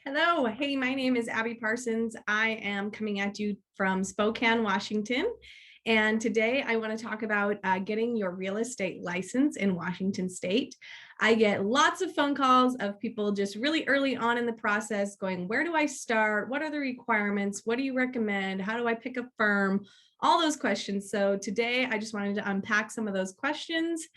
Hello. Hey, my name is Abbey.Parsons. I am coming at you from Spokane, Washington. And today I want to talk about getting your real estate license in Washington State. I get lots of phone calls of people just really early on in the process going, where do I start? What are the requirements? What do you recommend? How do I pick a firm? All those questions. So today I just wanted to unpack some of those questions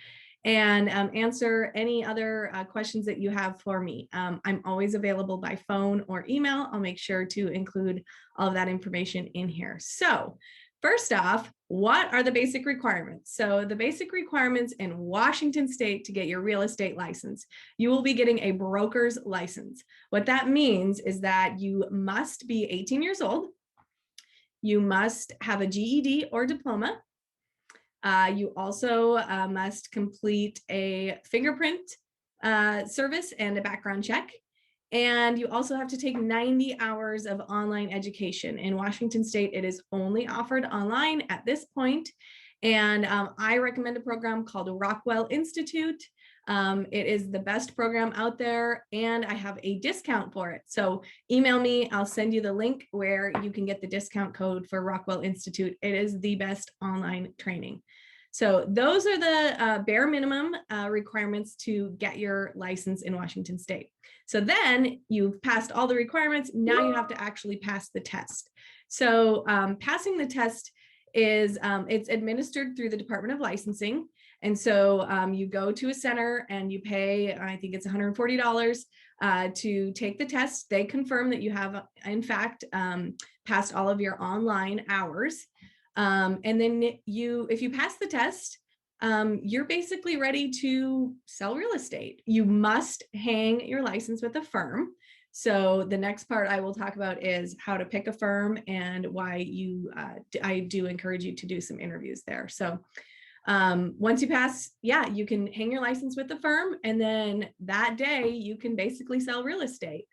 and answer any other questions that you have for me. I'm always available by phone or email. I'll make sure to include all of that information in here. So first off, what are the basic requirements? So the basic requirements in Washington State to get your real estate license, you will be getting a broker's license. What that means is that you must be 18 years old. You must have a GED or diploma. You also must complete a fingerprint service and a background check. And you also have to take 90 hours of online education. In Washington State, it is only offered online at this point. And I recommend a program called ROCKWELL Institute. It is the best program out there, and I have a discount for it. So email me, I'll send you the link where you can get the discount code for ROCKWELL Institute. It is the best online training. So those are the bare minimum requirements to get your license in Washington State. So then you've passed all the requirements. Now you have to actually pass the test. So passing the test is it's administered through the Department of Licensing. And so you go to a center and you pay, I think it's $140 to take the test. They confirm that you have, in fact, passed all of your online hours. And then if you pass the test, you're basically ready to sell real estate. You must hang your license with a firm. So the next part I will talk about is how to pick a firm and why I do encourage you to do some interviews there. So once you pass, you can hang your license with the firm, and then that day you can basically sell real estate.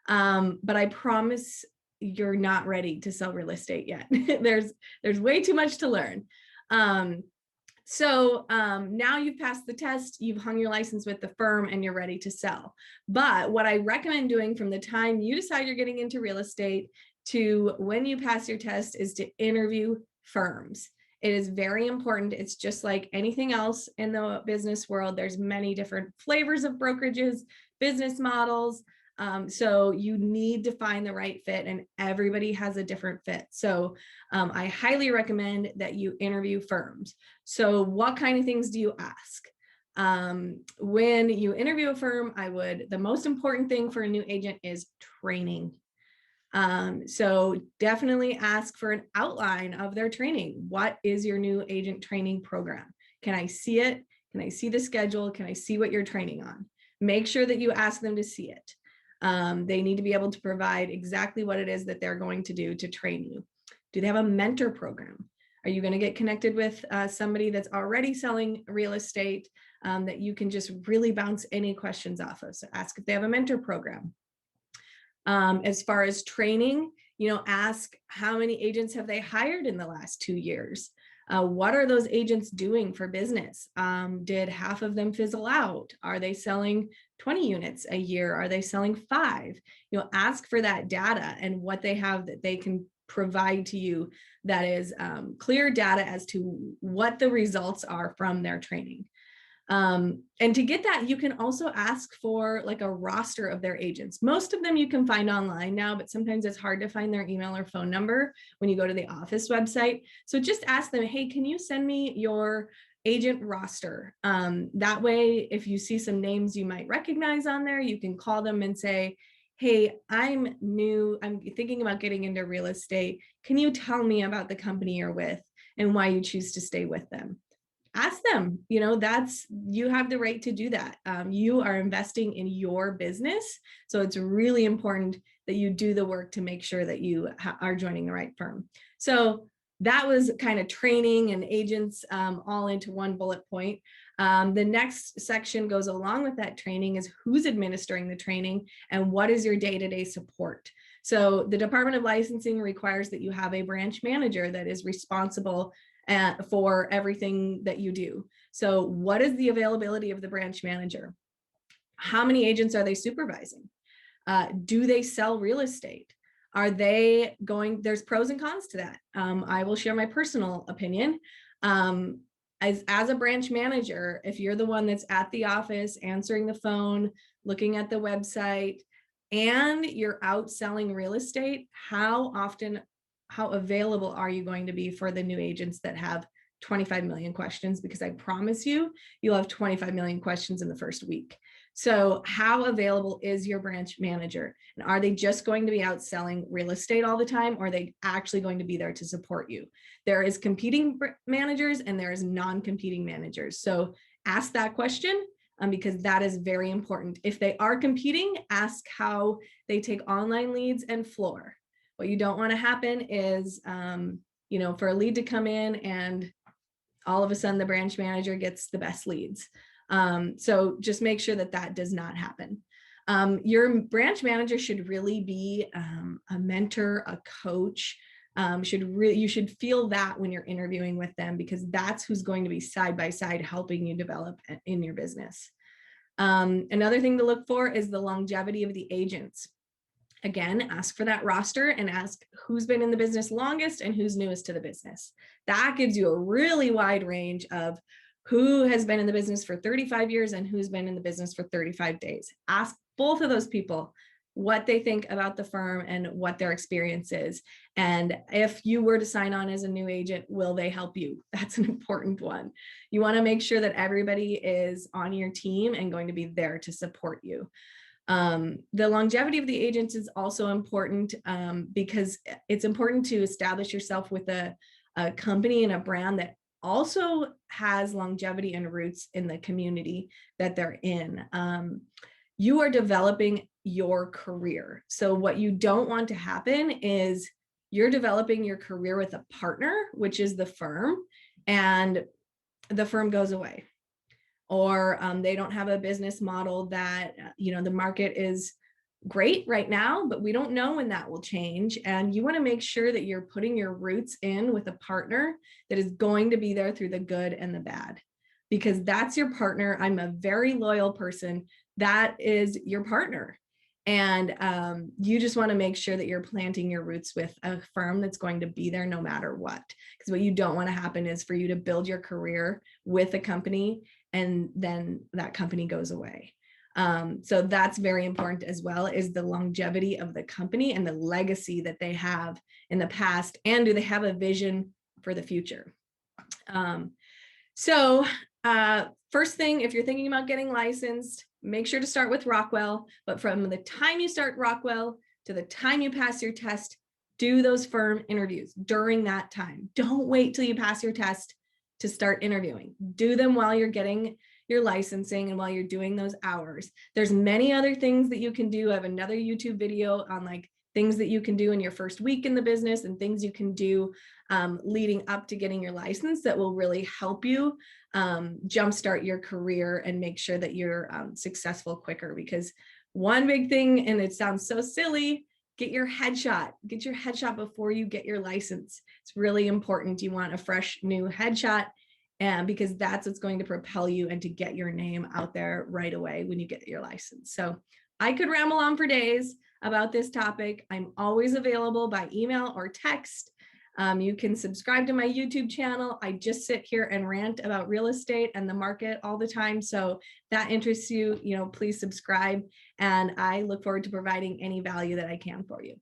But I promise you're not ready to sell real estate yet. There's way too much to learn. So now you've passed the test, you've hung your license with the firm, and you're ready to sell. But what I recommend doing from the time you decide you're getting into real estate to when you pass your test is to interview firms. It is very important. It's just like anything else in the business world. There's many different flavors of brokerages, business models. So you need to find the right fit, and everybody has a different fit. So I highly recommend that you interview firms. So what kind of things do you ask? When you interview a firm, the most important thing for a new agent is training. So definitely ask for an outline of their training. What is your new agent training program? Can I see it? Can I see the schedule? Can I see what you're training on? Make sure that you ask them to see it. They need to be able to provide exactly what it is that they're going to do to train you. Do they have a mentor program? Are you going to get connected with somebody that's already selling real estate that you can just really bounce any questions off of? So ask if they have a mentor program. As far as training, ask how many agents have they hired in the last 2 years? What are those agents doing for business? Did half of them fizzle out? Are they selling 20 units a year? Are they selling 5? Ask for that data and what they have that they can provide to you that is clear data as to what the results are from their training. And to get that, you can also ask for like a roster of their agents. Most of them you can find online now, but sometimes it's hard to find their email or phone number when you go to the office website. So just ask them, hey, can you send me your agent roster? That way, if you see some names you might recognize on there, you can call them and say, hey, I'm new, I'm thinking about getting into real estate. Can you tell me about the company you're with and why you choose to stay with them? Ask them, you have the right to do that. You are investing in your business. So it's really important that you do the work to make sure that you are joining the right firm. So that was kind of training and agents all into one bullet point. The next section goes along with that training is who's administering the training and what is your day-to-day support. So the Department of Licensing requires that you have a branch manager that is responsible for everything that you do. So what is the availability of the branch manager? How many agents are they supervising? Do they sell real estate? Are they going, there's pros and cons to that. I will share my personal opinion. As a branch manager, if you're the one that's at the office, answering the phone, looking at the website, and you're out selling real estate, how available are you going to be for the new agents that have 25 million questions? Because I promise you, you'll have 25 million questions in the first week. So how available is your branch manager? And are they just going to be out selling real estate all the time? Or are they actually going to be there to support you? There is competing managers and there is non-competing managers. So ask that question because that is very important. If they are competing, ask how they take online leads and floor. What you don't want to happen is, for a lead to come in and all of a sudden the branch manager gets the best leads. So just make sure that that does not happen. Your branch manager should really be a mentor, a coach. You should feel that when you're interviewing with them, because that's who's going to be side by side helping you develop in your business. Another thing to look for is the longevity of the agents. Again, ask for that roster and ask who's been in the business longest and who's newest to the business. That gives you a really wide range of who has been in the business for 35 years and who's been in the business for 35 days. Ask both of those people what they think about the firm and what their experience is. And if you were to sign on as a new agent, will they help you? That's an important one. You want to make sure that everybody is on your team and going to be there to support you. The longevity of the agents is also important because it's important to establish yourself with a company and a brand that also has longevity and roots in the community that they're in. You are developing your career. So what you don't want to happen is you're developing your career with a partner, which is the firm, and the firm goes away. Or they don't have a business model that, the market is great right now, but we don't know when that will change. And you want to make sure that you're putting your roots in with a partner that is going to be there through the good and the bad, because that's your partner. I'm a very loyal person. That is your partner. And you just want to make sure that you're planting your roots with a firm that's going to be there no matter what. Because what you don't want to happen is for you to build your career with a company and then that company goes away. So that's very important as well, is the longevity of the company and the legacy that they have in the past, and do they have a vision for the future? First thing, if you're thinking about getting licensed, make sure to start with Rockwell. But from the time you start Rockwell to the time you pass your test, do those firm interviews during that time. Don't wait till you pass your test to start interviewing. Do them while you're getting your licensing and while you're doing those hours. There's many other things that you can do. I have another YouTube video on things that you can do in your first week in the business and things you can do leading up to getting your license that will really help you jumpstart your career and make sure that you're successful quicker. Because one big thing, and it sounds so silly, get your headshot. Get your headshot before you get your license. It's really important. You want a fresh new headshot, and because that's what's going to propel you and to get your name out there right away when you get your license. So I could ramble on for days about this topic. I'm always available by email or text. You can subscribe to my YouTube channel. I just sit here and rant about real estate and the market all the time. So that interests you, please subscribe. And I look forward to providing any value that I can for you.